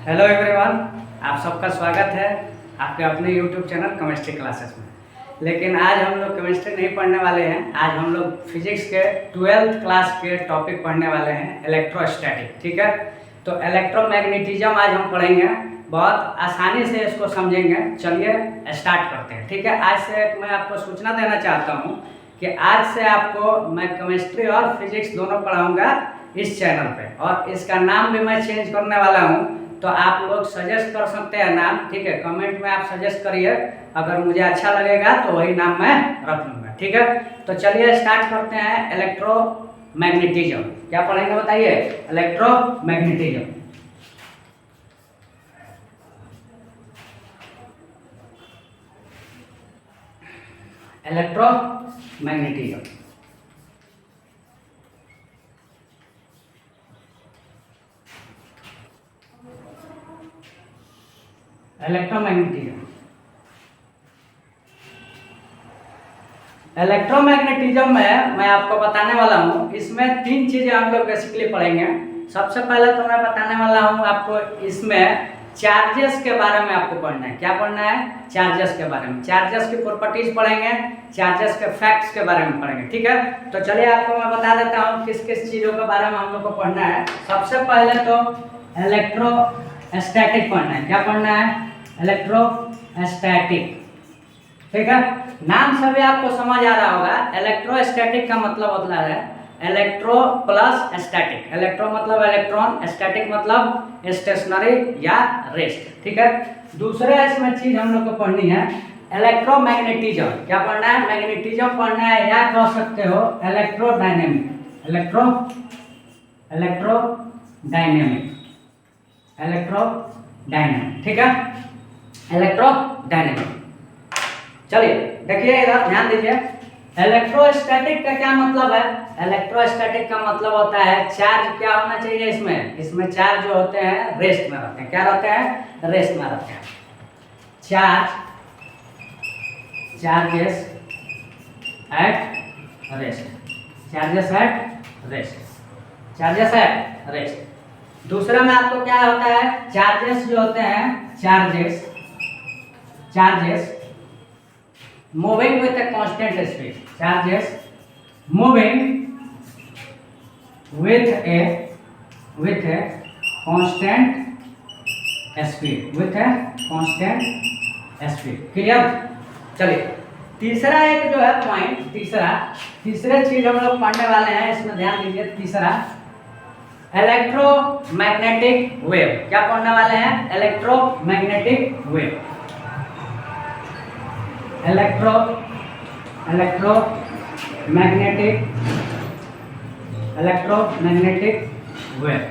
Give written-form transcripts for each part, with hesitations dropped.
Hello everyone, आप सबका स्वागत है आपके अपने यूट्यूब चैनल केमिस्ट्री क्लासेस में। लेकिन आज हम लोग केमिस्ट्री नहीं पढ़ने वाले हैं। आज हम लोग फिजिक्स के 12th क्लास के टॉपिक पढ़ने वाले हैं, इलेक्ट्रोस्टैटिक। ठीक है, तो इलेक्ट्रोमैग्नेटिज्म आज हम पढ़ेंगे, बहुत आसानी से इसको समझेंगे। चलिए स्टार्ट करते हैं। ठीक है, आज से मैं आपको सूचना देना चाहता हूँ कि आज से आपको मैं केमिस्ट्री और फिजिक्स दोनों पढ़ाऊँगा इस चैनल पे, और इसका नाम भी मैं चेंज करने वाला हूँ। तो आप लोग सजेस्ट कर सकते हैं नाम, ठीक है, कमेंट में आप सजेस्ट करिए। अगर मुझे अच्छा लगेगा तो वही नाम मैं रख लूँगा। ठीक है, तो चलिए स्टार्ट करते हैं। इलेक्ट्रोमैग्नेटिज्म क्या पढ़ेंगे बताइए? इलेक्ट्रोमैग्नेटिज्म। इलेक्ट्रोमैग्नेटिज्म इलेक्ट्रोमैग्नेटिज्म में मैं आपको बताने वाला हूँ। इसमें तीन चीज़ें हम लोग बेसिकली पढ़ेंगे। सबसे पहले तो मैं बताने वाला हूँ आपको, इसमें चार्जेस के बारे में आपको पढ़ना है। क्या पढ़ना है? चार्जेस के बारे में। चार्जेस की प्रॉपर्टीज पढ़ेंगे, चार्जेस के फैक्ट्स के बारे में पढ़ेंगे। ठीक है, तो चलिए आपको मैं बता देता हूँ किस किस चीज़ों के बारे में हम लोग को पढ़ना है। सबसे पहले तो इलेक्ट्रोस्टैटिक पढ़ना है। क्या पढ़ना है? इलेक्ट्रोस्टैटिक। ठीक है, नाम से भी आपको समझ आ रहा होगा। इलेक्ट्रोस्टैटिक का मतलब होता है इलेक्ट्रो प्लस स्टैटिक। इलेक्ट्रो मतलब इलेक्ट्रॉन, स्टैटिक मतलब स्टेशनरी या रेस्ट। ठीक है, दूसरा इसमें चीज हम लोग को पढ़नी है इलेक्ट्रोमैग्नेटिज्म। क्या पढ़ना है? मैग्नेटिज्म पढ़ना है, या कह सकते हो इलेक्ट्रोडायनेमिक। इलेक्ट्रोडायनेमिक। ठीक है, इलेक्ट्रोडायनेमिक। चलिए देखिए, इधर ध्यान दीजिए। इलेक्ट्रोस्टैटिक का क्या मतलब है? इलेक्ट्रोस्टैटिक का मतलब होता है चार्ज क्या होना चाहिए इसमें चार्ज जो होते हैं रेस्ट में रहते हैं। क्या रहते हैं? रेस्ट में रहते हैं। Charges at rest. दूसरा में आपको क्या होता है? चार्जेस जो होते हैं, charges moving with a constant speed. Charges moving with a constant speed. Clear? चलिए तीसरा एक जो है पॉइंट, तीसरे चीज हम लोग पढ़ने वाले हैं। इसमें ध्यान दीजिए। तीसरा इलेक्ट्रोमैग्नेटिक वेव। क्या पढ़ने वाले हैं? Electromagnetic wave. Electromagnetic wave.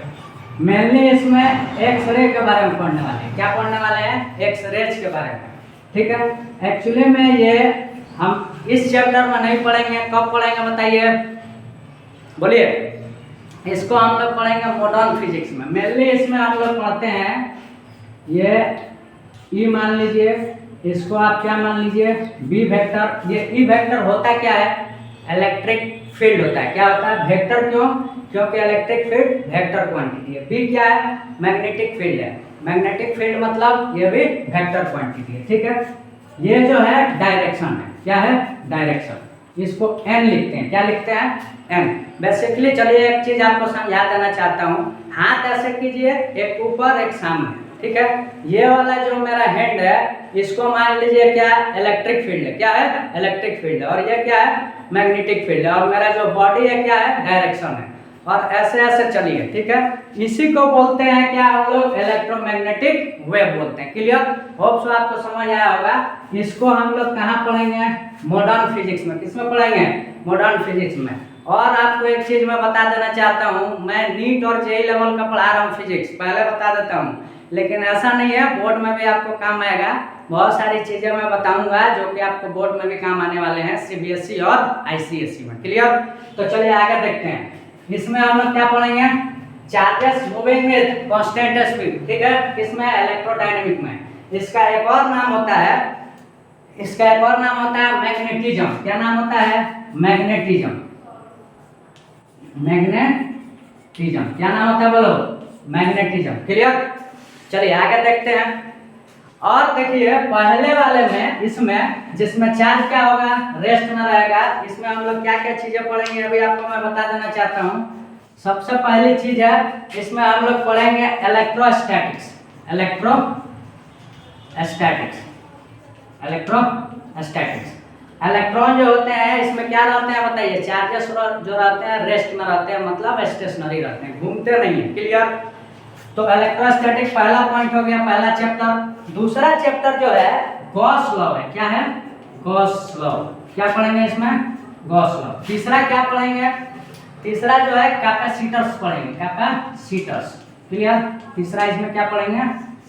Mainly इसमें एक्स रे के बारे में पढ़ने वाले हैं। क्या पढ़ने वाले हैं? एक्स रेज के बारे में। ठीक है, एक्चुअली में ये हम इस चैप्टर में नहीं पढ़ेंगे। कब पढ़ेंगे बताइए? बोलिए। इसको हम लोग पढ़ेंगे मॉडर्न फिजिक्स में। मेनली इसमें हम लोग पढ़ते हैं ये ई मान लीजिए, इसको आप क्या मान लीजिए? B vector. ये ई वेक्टर होता क्या है? इलेक्ट्रिक फील्ड होता है। क्या होता है? वेक्टर। क्यों? क्योंकि इलेक्ट्रिक फील्ड वेक्टर क्वांटिटी है। बी क्या है? मैग्नेटिक फील्ड है। मैग्नेटिक फील्ड मतलब ये भी वेक्टर क्वांटिटी है। ठीक है, ये जो है डायरेक्शन है। क्या है? डायरेक्शन। इसको एन लिखते हैं। क्या लिखते हैं? एन। बेसिकली चलिए एक चीज आपको समझा देना चाहता हूँ। हाथ ऐसे कीजिए, एक ऊपर एक सामने। ठीक है, ये वाला जो मेरा हैंड है, इसको मान लीजिए क्या? इलेक्ट्रिक फील्ड है। क्या है? इलेक्ट्रिक फील्ड है। और ये क्या है? मैग्नेटिक फील्ड है। और मेरा जो बॉडी है क्या है? डायरेक्शन है। और ऐसे ऐसे चलिए। ठीक है, इसी को बोलते हैं क्या हम लोग? इलेक्ट्रोमैग्नेटिक वेव बोलते हैं। क्लियर? होप सो आपको समझ आया होगा। इसको हम लोग कहाँ पढ़ेंगे? मॉडर्न फिजिक्स में। किसमें पढ़ेंगे? मॉडर्न फिजिक्स में। और आपको एक चीज मैं बता देना चाहता हूँ, मैं नीट और जेई लेवल का पढ़ा रहा हूँ फिजिक्स, पहले बता देता हूँ। लेकिन ऐसा नहीं है, बोर्ड में भी आपको काम आएगा। बहुत सारी चीजें मैं बताऊंगा जो कि आपको बोर्ड में भी काम आने वाले हैं, सीबीएसई और आईसीएसई में। क्लियर? तो चलिए आगे देखते हैं। इसमें हम लोग क्या पढ़ेंगे? Charges moving with constant speed. ठीक है, किसमें? इलेक्ट्रोडायनेमिक में। इसका एक और नाम होता है मैग्नेटिज्म। क्या नाम होता है? मैग्नेटिज्म। क्या नाम होता है? बोलो। मैग्नेटिज्म। क्लियर? चलिए आगे देखते हैं। और देखिए पहले वाले में इसमें जिसमें चार्ज क्या होगा, रेस्ट में रहेगा, इसमें हम लोग क्या क्या चीजें पढ़ेंगे अभी आपको मैं बता देना चाहता हूँ। सबसे पहली चीज है इसमें हम लोग पढ़ेंगे इलेक्ट्रोस्टैटिक्स। इलेक्ट्रॉन जो होते हैं इसमें क्या रहते हैं बताइए, चार्जेस जो रहते हैं रेस्ट में रहते हैं, मतलब स्टेशनरी रहते हैं, घूमते नहीं है। क्लियर। तो इलेक्ट्रोस्टैटिक पहला पॉइंट हो गया, पहला चैप्टर। दूसरा चैप्टर जो है गॉस लॉ है। क्या है? Gauss law. क्या पढ़ेंगे इसमें? Gauss law. तीसरा क्या पढ़ेंगे? तीसरा जो है कैपेसिटर्स पढ़ेंगे, कैपेसिटर्स। क्लियर। तीसरा इसमें क्या पढ़ेंगे?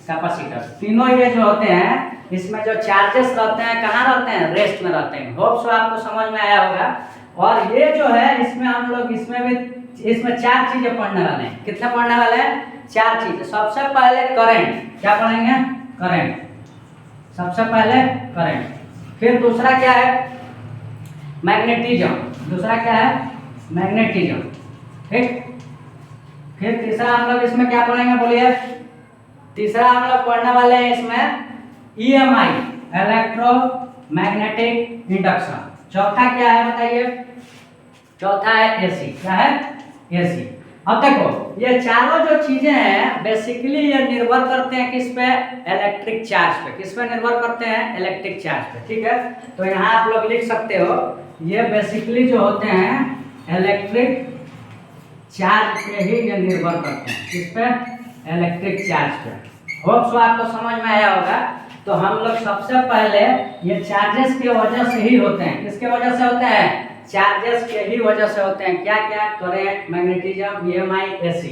कैपेसिटर्स। तीनों ये जो होते हैं इसमें जो चार्जेस रहते हैं कहाँ रहते हैं? रेस्ट में रहते हैं। होप सो आपको समझ में आया होगा। और ये जो है इसमें हम लोग इसमें चार चीजें पढ़ने वाले हैं। कितना पढ़ने वाले हैं? चार चीजें। सबसे पहले करंट। क्या पढ़ेंगे? करंट। सबसे पहले करंट। फिर दूसरा क्या है? मैग्नेटिज्म। दूसरा क्या है? मैग्नेटिज्म। ठीक। फिर तीसरा हम लोग इसमें क्या पढ़ेंगे बोलिए? तीसरा हम लोग पढ़ने वाले हैं इसमें EMI, इलेक्ट्रोमैग्नेटिक इंडक्शन। चौथा क्या है बताइए? चौथा है AC। क्या है? AC। अब देखो ये चारों जो चीजें हैं बेसिकली ये निर्भर करते हैं किस पे? इलेक्ट्रिक चार्ज पे। किस पे निर्भर करते हैं? इलेक्ट्रिक चार्ज पे। ठीक है। तो यहाँ आप लोग लिख सकते हो ये बेसिकली जो होते हैं इलेक्ट्रिक चार्ज पे ही ये निर्भर करते हैं। किस पे? इलेक्ट्रिक चार्ज पे। होप सो आपको समझ में आया होगा। तो हम लोग सबसे पहले ये चार्जेस की वजह से ही होते हैं। किसके वजह से होते हैं? चार्जेस के ही वजह से होते हैं। क्या क्या? Current, magnetism, EMI, AC।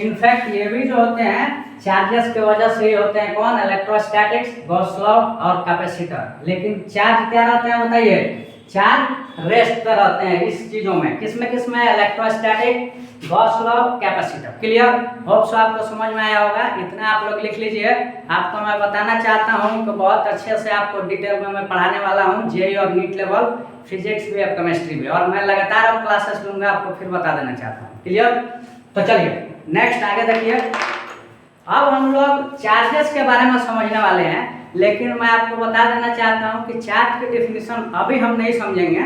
In fact ये भी जो होते हैं चार्जेस के वजह से ही होते हैं। कौन? इलेक्ट्रोस्टैटिक्स, गॉस लॉ और कैपेसिटर। लेकिन चार्ज क्या रहते हैं बताइए? चार्ज रेस्ट पर रहते हैं इस चीजों में। किसमें किसमें? Electrostatic, Gauss law, capacitor. Clear. Hope so आपको समझ में आया होगा। इतना आप लोग लिख लीजिए। आपको मैं बताना चाहता हूँ कि बहुत अच्छे से आपको डिटेल में मैं पढ़ाने वाला हूँ, जेईई और नीट लेवल, फिजिक्स भी और केमिस्ट्री भी। और मैं लगातार अब क्लासेस लूंगा, आपको फिर बता देना चाहता हूँ। क्लियर। तो चलिए नेक्स्ट आगे देखिए। अब हम लोग चार्जेस के बारे में समझने वाले हैं, लेकिन मैं आपको बता देना चाहता हूं कि चार्ज की डेफिनेशन अभी हम नहीं समझेंगे,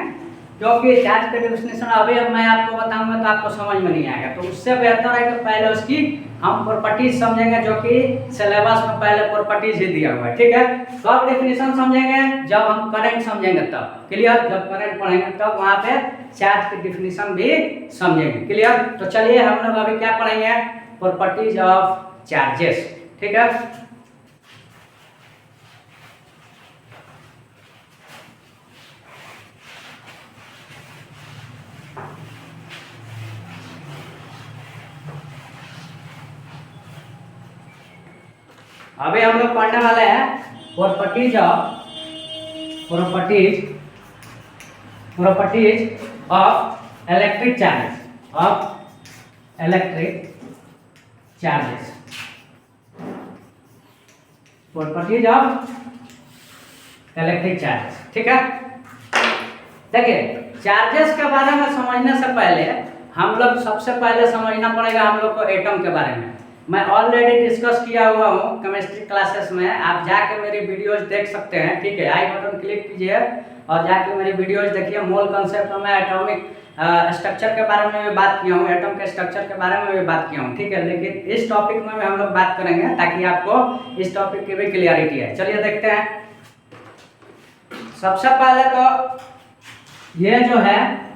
क्योंकि चार्ज की डेफिनेशन अभी अब मैं आपको बताऊंगा तो आपको समझ में नहीं आएगा। तो उससे बेहतर है कि पहले उसकी हम प्रॉपर्टीज समझेंगे, जो कि सिलेबस में पहले प्रॉपर्टीज ही दिया हुआ है। ठीक है। कब डेफिनेशन समझेंगे? जब हम करंट समझेंगे तब। क्लियर। जब करंट पढ़ेंगे तब वहाँ पे चार्ज की डेफिनेशन भी समझेंगे। क्लियर। तो चलिए हम लोग अभी क्या पढ़ेंगे? Properties of charges. ठीक है। अभी हम लोग पढ़ने वाले हैं properties of electric charges. Properties of electric charges. ठीक है। देखिए चार्जेस के बारे में समझने से पहले हम लोग सबसे पहले समझना पड़ेगा हम लोग को एटम के बारे में। मैं ऑलरेडी डिस्कस किया हुआ हूँ केमिस्ट्री क्लासेस में, आप जाके मेरी वीडियोज देख सकते हैं। ठीक है। आई बटन क्लिक कीजिए और जाके मेरी वीडियोज देखिए। मोल कंसेप्ट में एटॉमिक स्ट्रक्चर के बारे में भी बात किया हूँ, एटम के स्ट्रक्चर के बारे में भी बात किया हूँ। ठीक है। लेकिन इस टॉपिक में भी हम लोग बात करेंगे ताकि आपको इस टॉपिक की भी क्लियरिटी है। चलिए देखते हैं। सबसे पहले तो ये जो है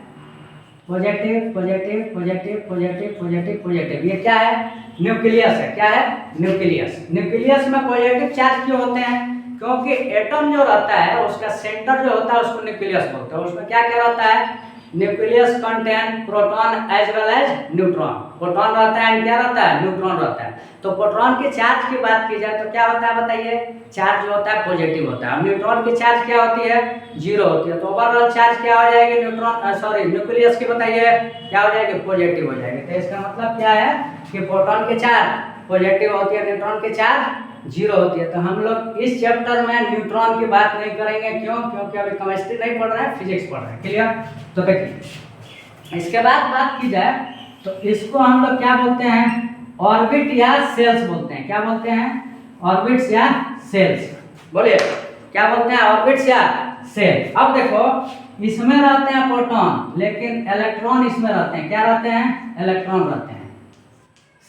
positive positive positive positive positive positive, ये क्या है? न्यूक्लियस है। क्या है? न्यूक्लियस। न्यूक्लियस में पॉजिटिव चार्ज क्यों होते हैं? क्योंकि एटम जो रहता है उसका सेंटर जो होता है उसको न्यूक्लियस बोलते हैं। उसमें क्या क्या रहता है? Nucleus contain proton as well as neutron. Proton रहता है एंड क्या रहता है? न्यूट्रॉन रहता है। तो प्रोटॉन के चार्ज की बात की जाए तो क्या होता है बताइए? चार्ज जो होता है पॉजिटिव होता है। न्यूट्रॉन की चार्ज क्या होती है? जीरो होती है। तो ओवरऑल चार्ज क्या हो जाएगी? न्यूक्लियस की बताइए क्या हो जाएगी? पॉजिटिव हो जाएगी। तो इसका मतलब क्या है कि प्रोटॉन के चार्ज पॉजिटिव होती है, न्यूट्रॉन के चार्ज जीरो होती है। तो हम लोग इस चैप्टर में न्यूट्रॉन की बात नहीं करेंगे। क्यों? क्योंकि अभी केमिस्ट्री नहीं पढ़ रहे हैं, फिजिक्स पढ़ रहे हैं। क्लियर। तो देखिए इसके बाद बात की जाए तो इसको हम लोग क्या बोलते हैं? ऑर्बिट या सेल्स बोलते हैं। क्या बोलते हैं? ऑर्बिट्स या सेल्स। बोलिए क्या बोलते हैं, ऑर्बिट्स या सेल। अब देखो इसमें रहते हैं प्रोटॉन, लेकिन इलेक्ट्रॉन इसमें रहते हैं। क्या रहते हैं, इलेक्ट्रॉन रहते हैं।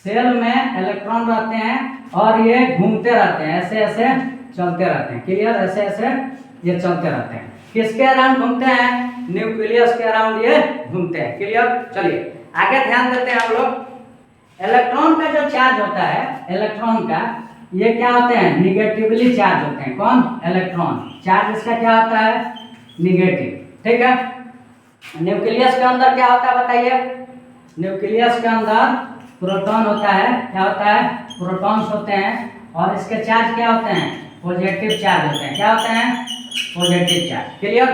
सेल में इलेक्ट्रॉन रहते हैं और ये घूमते रहते हैं, ऐसे ऐसे चलते रहते हैं। क्लियर, ऐसे ऐसे ये चलते रहते हैं। किसके अराउंड घूमते हैं, न्यूक्लियस के अराउंड ये घूमते हैं। क्लियर, चलिए आगे ध्यान देते हैं हम लोग। इलेक्ट्रॉन का जो चार्ज होता है, इलेक्ट्रॉन का ये क्या होते हैं, निगेटिवली चार्ज होते हैं। कौन, इलेक्ट्रॉन। चार्ज इसका क्या होता है, निगेटिव। ठीक है, न्यूक्लियस के अंदर क्या होता है बताइए, न्यूक्लियस के अंदर प्रोटॉन होता है। क्या होता है, प्रोटॉन्स होते हैं और इसके चार्ज क्या होते हैं, पॉजिटिव चार्ज होते हैं। क्या होते हैं, पॉजिटिव चार्ज। क्लियर।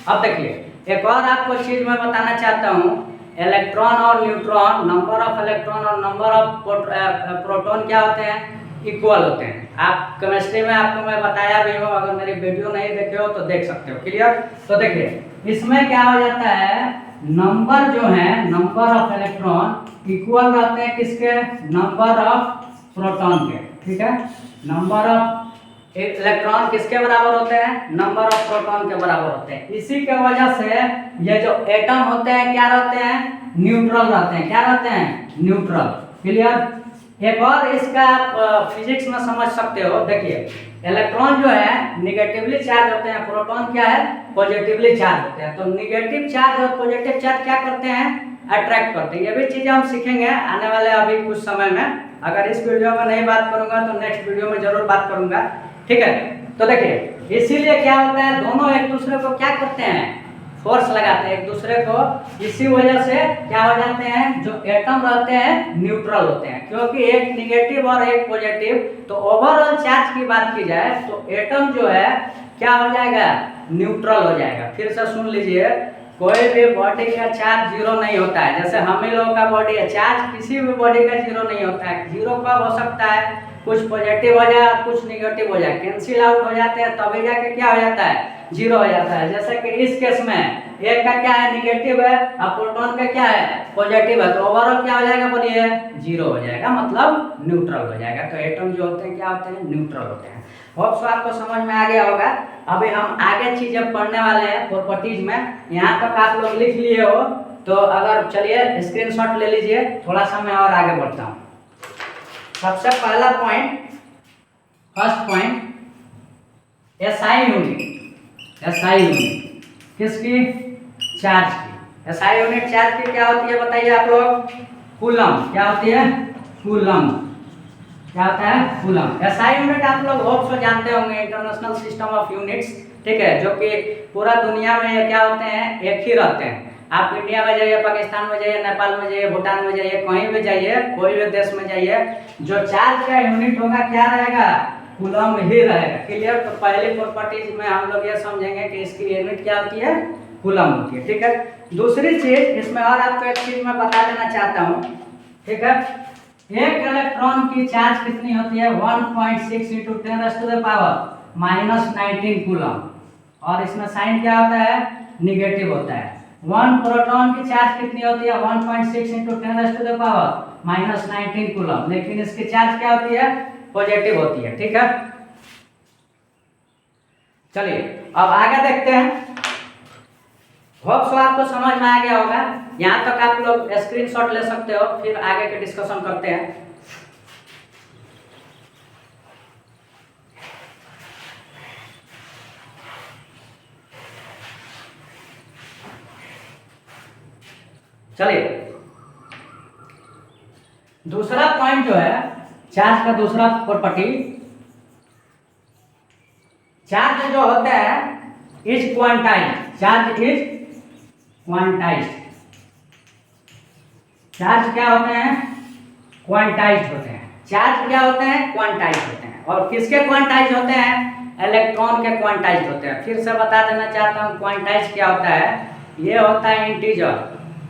अब देखिए एक और आपको चीज मैं बताना चाहता हूँ, इलेक्ट्रॉन और न्यूट्रॉन, नंबर ऑफ इलेक्ट्रॉन और नंबर ऑफ प्रोटॉन क्या होते हैं, इक्वल होते हैं। आप केमिस्ट्री में आपको मैं बताया भी हूँ, अगर मेरी वीडियो नहीं देखे हो तो देख सकते हो। क्लियर। तो देखिए इसमें क्या हो जाता है, नंबर जो है, नंबर ऑफ इलेक्ट्रॉन इक्वल रहते हैं किसके, नंबर ऑफ प्रोटॉन के। ठीक है, नंबर ऑफ इलेक्ट्रॉन किसके बराबर होते हैं, नंबर ऑफ प्रोटॉन के बराबर होते हैं। इसी के वजह से ये जो एटम होते हैं क्या रहते हैं, न्यूट्रल रहते हैं। क्या रहते हैं, न्यूट्रल। क्लियर। एक और इसका आप फिजिक्स में समझ सकते हो। देखिए इलेक्ट्रॉन जो है निगेटिवली चार्ज होते हैं, प्रोटॉन क्या है, पॉजिटिवली चार्ज होते हैं। तो निगेटिव चार्ज और पॉजिटिव चार्ज क्या करते हैं, अट्रैक्ट करते हैं। ये भी चीजें हम सीखेंगे आने वाले अभी कुछ समय में। अगर इस वीडियो में नहीं बात करूंगा तो नेक्स्ट वीडियो में जरूर बात करूंगा। ठीक है, तो देखिए इसीलिए क्या होता है, दोनों एक दूसरे को क्या करते हैं, फोर्स लगाते हैं एक दूसरे को। इसी वजह से क्या हो जाते हैं, जो एटम रहते हैं न्यूट्रल होते हैं, क्योंकि एक निगेटिव और एक पॉजिटिव। तो ओवरऑल चार्ज की बात की जाए तो एटम जो है क्या हो जाएगा, न्यूट्रल हो जाएगा। फिर से सुन लीजिए, कोई भी बॉडी का चार्ज जीरो नहीं होता है। जैसे हम ही लोगों का बॉडी है, चार्ज किसी भी बॉडी का जीरो नहीं होता है। जीरो कब हो सकता है, कुछ पॉजिटिव हो जाए कुछ निगेटिव हो जाए, कैंसिल आउट हो जाते हैं, तभी जाके क्या हो जाता है, जीरो हो जाता है। जैसे कि इस केस में एक का क्या है, निगेटिव है, और प्रोटॉन का क्या है, पॉजिटिव है। तो ओवरऑल क्या हो जाएगा, बोलिए, जीरो हो जाएगा, मतलब न्यूट्रल हो जाएगा। तो एटम जो होते हैं क्या होते हैं, न्यूट्रल होते हैं। होप सो आपको समझ में आ गया होगा। अभी हम आगे चीजें पढ़ने वाले हैं प्रॉपर्टीज में। यहाँ तक आप लोग लिख लिए हो तो अगर चलिए स्क्रीनशॉट ले लीजिए, थोड़ा सा मैं और आगे बढ़ता हूँ। सबसे पहला point, first point, SI unit. SI unit किसकी, चार्ज की। एसआई यूनिट चार्ज की क्या होती है बताइए आप लोग, कूलम। क्या होती है, कूलम। क्या होता है, कूलम। एसआई यूनिट आप लोग होप सो जानते होंगे, इंटरनेशनल सिस्टम ऑफ यूनिट्स। ठीक है, जो कि पूरा दुनिया में क्या होते हैं, एक ही रहते हैं। आप इंडिया में जाइए, पाकिस्तान में जाइए, नेपाल में जाइए, भूटान में जाइए, कहीं भी जाइए, कोई भी देश में जाइए, जो चार्ज का यूनिट होगा क्या रहेगा, कूलम ही रहेगा। क्लियर। तो पहली प्रॉपर्टीज में हम लोग ये समझेंगे कि इसकी यूनिट क्या होती है, कूलम होती है। ठीक है। दूसरी चीज इसमें और आपको एक चीज मैं बता देना चाहता हूँ। ठीक है, एक इलेक्ट्रॉन की चार्ज कितनी होती है, 1.6 × 10⁻⁻19 कूलम। और इसमें साइन क्या होता है, निगेटिव होता है। 1 प्रोटॉन की चार्ज कितनी होती है, 1.6 × 10⁻⁻19 कूलम, लेकिन इसकी चार्ज क्या होती है, पॉजिटिव होती है। ठीक है, चलिए अब आगे देखते हैं। होप सो आपको समझ में आ गया होगा। यहाँ तक आप लोग स्क्रीनशॉट ले सकते हो, फिर आगे के डिस्कशन करते हैं। चलिए दूसरा पॉइंट जो है चार्ज का, दूसरा प्रॉपर्टी, चार्ज जो होता है is quantized. Charge is quantized. Charge क्या होते हैं, क्वांटाइज्ड होते हैं। चार्ज क्या होते हैं, क्वांटाइज्ड होते हैं। और किसके क्वांटाइज्ड होते हैं, इलेक्ट्रॉन के क्वांटाइज्ड होते हैं। फिर से बता देना चाहता हूँ, क्वांटाइज्ड क्या होता है, ये होता है इंटीजर,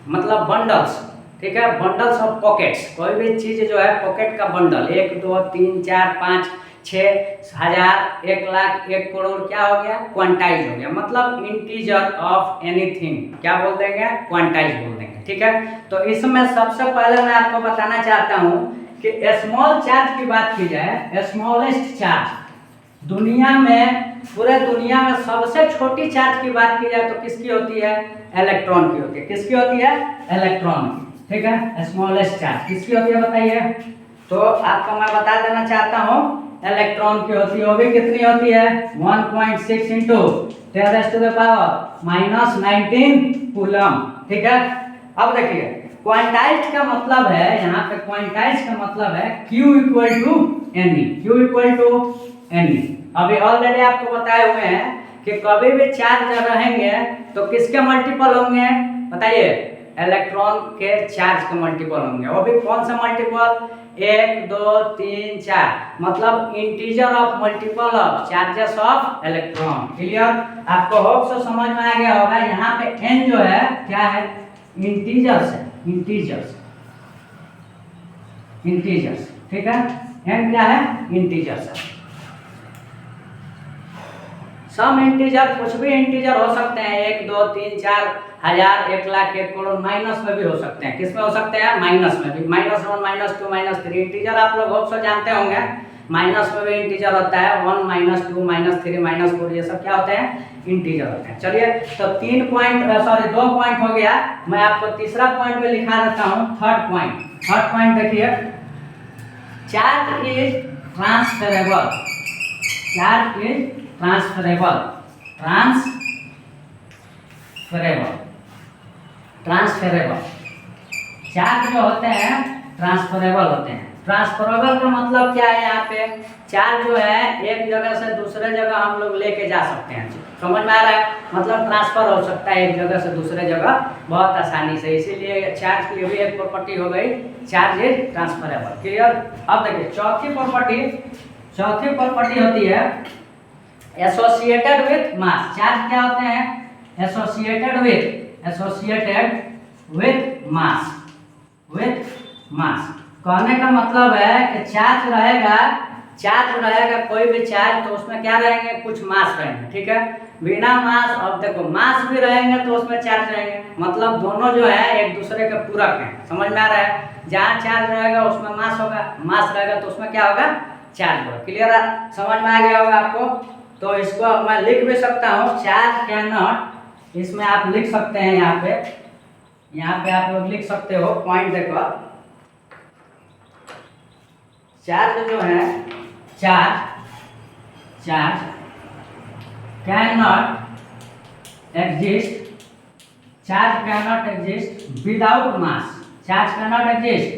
मतलब बंडल्स। ठीक है, बंडल्स ऑफ पॉकेट्स। कोई भी चीज जो है पॉकेट का बंडल, 1 2 3 4 5 6,000 1,00,000 1 करोड़, क्या हो गया, क्वांटाइज हो गया। मतलब इंटीजर ऑफ एनीथिंग क्या बोल देंगे, क्वांटाइज बोल देंगे। ठीक है, तो इसमें सबसे पहले मैं आपको बताना चाहता हूँ कि स्मॉल चार्ज की बात की जाए, स्मॉलेस्ट चार्ज दुनिया में, पूरे दुनिया में सबसे छोटी चार्ज की बात की जाए तो किसकी होती है? इलेक्ट्रॉन की होती है। किसकी होती है? इलेक्ट्रॉन की। ठीक है, स्मॉलेस्ट चार्ज किसकी होती है बताइए? तो आपको मैं बता देना चाहता हूँ, इलेक्ट्रॉन की होती है। वो भी कितनी होती है? 1.6 इंटू 10⁻⁻19 कूलम। ठीक है, अब देखिए क्वांटाइज्ड का मतलब है, यहाँ पे क्वांटाइज्ड का मतलब है Q equal to Ne। Q equal to Ne। अभी ऑलरेडी आपको बताए हुए हैं कि कभी भी चार्ज रहेंगे तो किसके मल्टीपल होंगे बताइए? इलेक्ट्रॉन के चार्ज के मल्टीपल होंगे। वो भी कौन सा मल्टीपल? 1 2 3 4, मतलब integer of multiple of charges of electron. Clear? आपको होप से समझ में आ गया होगा। यहाँ पे n जो है क्या है? इंटीजर्स है, इंटीजर्स, इंटीजर्स। ठीक है, n क्या है? इंटीजर्स है। सम इंटीजर, कुछ भी इंटीजर हो सकते हैं, 1 2 3 4 1000 1 लाख 1 करोड़। माइनस में भी हो सकते हैं। किस में हो सकते हैं? माइनस में भी। -1 -2 -3 इंटीजर आप लोग होप से जानते होंगे। माइनस में भी इंटीजर होता है, 1 -2 -3 -4, ये सब क्या होते हैं? इंटीजर होते हैं। चलिए, तो 2 पॉइंट हो गया। मैं आपको तीसरा पॉइंट भी लिखा देता हूँ, थर्ड पॉइंट देखिए, charge is transferable. Charge is transferable, transferable charge जो होते हैं ट्रांसफरेबल होते हैं। ट्रांसफरेबल का मतलब क्या है? यहाँ पे चार्ज जो है एक जगह से दूसरे जगह हम लोग लेके जा सकते हैं। समझ में आ रहा है? मतलब ट्रांसफर हो सकता है एक जगह से दूसरे जगह बहुत आसानी से। इसीलिए चार्ज की भी एक प्रॉपर्टी हो गई, चार्ज इज ट्रांसफरेबल। क्लियर? अब देखिए चौथी प्रॉपर्टी होती है एसोसिएटेड विथ मास। चार्ज क्या होते हैं? Associated with mass. कहने का मतलब है कि चार्ज रहेगा कोई भी चार्ज, तो उसमें क्या रहेंगे? कुछ मास रहेंगे। ठीक है, बिना मास, अब देखो मास भी रहेंगे तो उसमें चार्ज रहेंगे, मतलब दोनों जो है एक दूसरे के पूरक हैं। समझ में आ रहा है? जहाँ चार्ज रहेगा उसमें मास होगा, मास रहेगा तो उसमें क्या होगा? चार्ज होगा। क्लियर है? समझ में आ गया होगा आपको? तो इसको मैं लिख भी सकता हूँ, चार्ज कैन नॉट, इसमें आप लिख सकते हैं, यहाँ पे आप लोग लिख सकते हो पॉइंट देखो, चार्ज जो है, charge can not exist without mass. Charge can not exist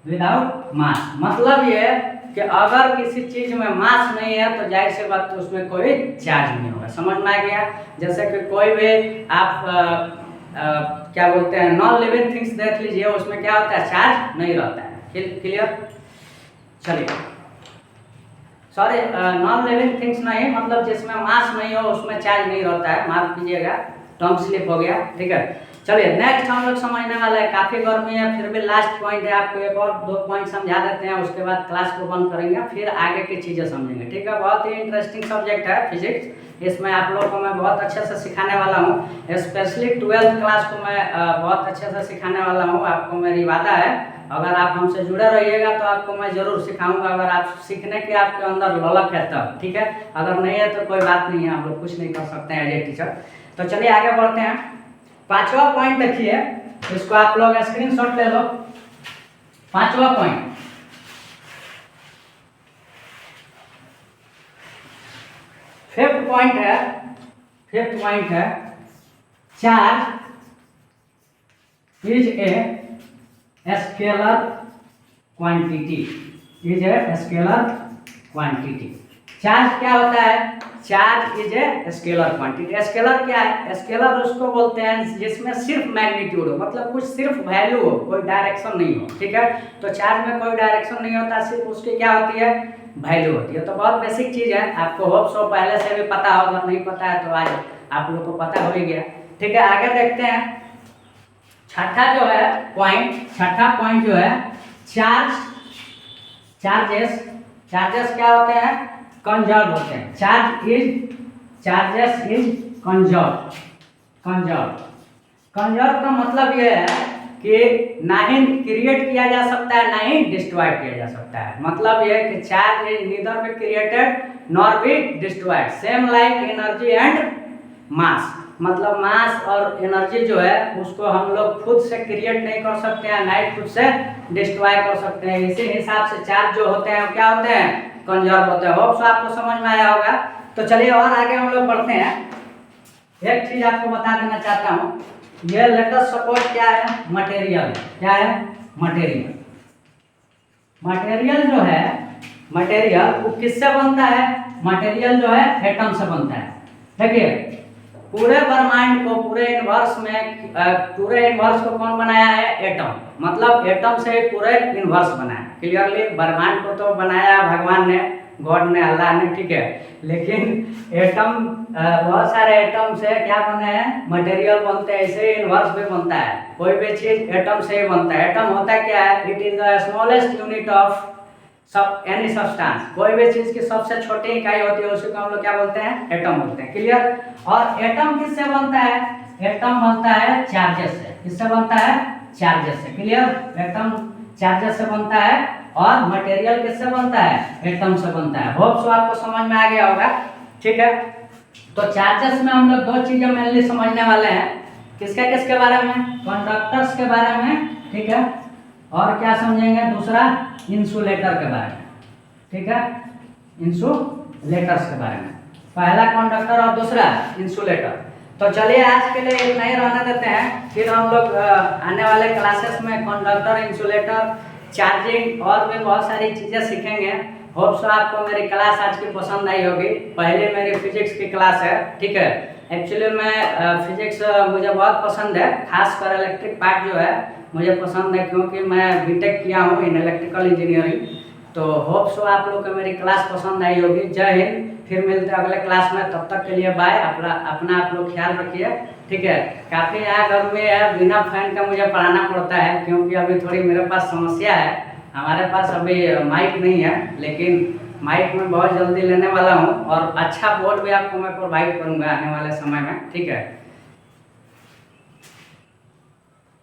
without mass, मतलब ये कि अगर किसी चीज में मास नहीं है तो जाहिर सी बात तो उसमें कोई चार्ज नहीं होगा। समझ में आ गया? जैसे कि कोई भी आप क्या बोलते हैं, नॉन लिविंग थिंग्स देख लीजिए, उसमें क्या होता है? चार्ज नहीं रहता है। क्लियर? चलिए, सॉरी, नॉन लिविंग थिंग्स नहीं, मतलब जिसमें मास नहीं हो उसमें चार्ज नहीं रहता है। माफ कीजिएगा, टंग स्लिप हो गया। ठीक है, चलिए नेक्स्ट हम लोग समझने वाला है। काफ़ी गर्मी है, फिर भी लास्ट पॉइंट है, आपको एक और 2 पॉइंट समझा देते हैं, उसके बाद क्लास को बंद करेंगे, फिर आगे की चीज़ें समझेंगे। ठीक है, बहुत ही इंटरेस्टिंग सब्जेक्ट है फिजिक्स। इसमें आप लोगों को मैं बहुत अच्छे से सिखाने वाला हूँ, स्पेशली 12th क्लास को मैं बहुत अच्छे से सिखाने वाला हूँ। आपको मेरी वादा है, अगर आप हमसे जुड़े रहिएगा तो आपको मैं ज़रूर सिखाऊंगा, अगर आप सीखने के आपके अंदर ललक है तब। ठीक है, अगर नहीं है तो कोई बात नहीं है, हम लोग कुछ नहीं कर सकते हैं एज ए टीचर। तो चलिए आगे बढ़ते हैं। 5वां पॉइंट देखिए, इसको आप लोग स्क्रीनशॉट ले लो। 5वां पॉइंट, फिफ्थ पॉइंट है charge is a scalar quantity. Charge क्या होता है? Charge is a scalar quantity. Scalar क्या है? स्केलर उसको बोलते हैं जिसमें सिर्फ मैग्नीट्यूड हो, मतलब कुछ सिर्फ वैल्यू हो, कोई डायरेक्शन नहीं हो। ठीक है, तो चार्ज में कोई डायरेक्शन नहीं होता, सिर्फ उसकी क्या होती है? वैल्यू होती है। तो बहुत बेसिक चीज़ है, आपको होप सो पहले से भी पता हो, अगर नहीं पता है तो आज आप लोग को पता हो ही गया। ठीक है, आगे देखते हैं। छठा पॉइंट जो है चार्जेस क्या होते हैं? कंजर्व होते हैं। चार्जेस इज कंजर्व का मतलब ये है कि ना ही क्रिएट किया जा सकता है ना ही डिस्ट्रॉय किया जा सकता है। मतलब ये कि charge is neither be created nor be destroyed, same like energy and mass. मतलब मास और एनर्जी जो है उसको हम लोग खुद से क्रिएट नहीं कर सकते हैं, ना ही खुद से डिस्ट्रॉय कर सकते हैं। इसी हिसाब से चार्ज जो होते हैं क्या होते हैं, कंजर्व होते हैं। होप सो आपको समझ में आया होगा। तो चलिए और आगे हम लोग बढ़ते हैं। एक चीज आपको बता देना चाहता हूँ, ये लेटेस्ट सपोर्ट क्या है, मटेरियल। क्या है, मटेरियल। मटेरियल जो है, मटेरियल वो किससे बनता है, मटेरियल जो है एटम से बनता है। देखिए पूरे ब्रह्मांड को, पूरे यूनिवर्स में पूरे यूनिवर्स को कौन बनाया है, एटम। मतलब एटम से पूरे यूनिवर्स बना है। क्लियरली ब्रह्मांड को तो बनाया भगवान ने, गॉड ने, अल्लाह ने, ठीक है। लेकिन एटम, बहुत सारे एटम से क्या बने हैं, मटेरियल बनते हैं। ऐसे यूनिवर्स भी बनता है, कोई भी चीज एटम से ही बनता है। एटम होता क्या है, it is the smallest unit of सब एनी सब्सटेंस। कोई भी चीज की सबसे छोटी इकाई होती है उसी को हम लोग क्या बोलते हैं, एटम बोलते हैं। क्लियर। और एटम किससे बनता है, एटम बनता है चार्जेस से। किससे बनता है, चार्जेस से। क्लियर। एटम चार्जेस से बनता है और मटेरियल किससे बनता है, एटम से बनता है। होप सो आपको समझ में आ गया होगा, ठीक है। तो चार्जेस में हम लोग दो चीजें मेनली समझने वाले हैं। किसके बारे में, कंडक्टर्स के बारे में, ठीक है। और क्या समझेंगे, दूसरा इंसुलेटर के बारे में, ठीक है। इंसुलेटर्स के बारे में, पहला कंडक्टर और दूसरा इंसुलेटर। तो चलिए आज के लिए इतना ही रहने देते हैं, फिर हम लोग आने वाले क्लासेस में कंडक्टर, इंसुलेटर, चार्जिंग और भी बहुत सारी चीज़ें सीखेंगे। होप सो आपको मेरी क्लास आज की पसंद आई होगी। पहले मेरी फिजिक्स की क्लास है, ठीक है। एक्चुअली मैं फिजिक्स मुझे बहुत पसंद है, खासकर इलेक्ट्रिक पार्ट जो है मुझे पसंद है, क्योंकि मैं बीटेक किया हूँ इन इलेक्ट्रिकल इंजीनियरिंग। तो होप सो आप लोग को मेरी क्लास पसंद आई होगी। जय हिंद, फिर मिलते हैं अगले क्लास में। तब तक के लिए बाय। अपना आप लोग ख्याल रखिए, ठीक है। काफ़ी यहाँ घर में है, बिना फैन का मुझे पढ़ाना पड़ता है, क्योंकि अभी थोड़ी मेरे पास समस्या है। हमारे पास अभी माइक नहीं है, लेकिन माइक में बहुत जल्दी लेने वाला हूँ और अच्छा बोर्ड भी आपको मैं प्रोवाइड करूँगा आने वाले समय में, ठीक है।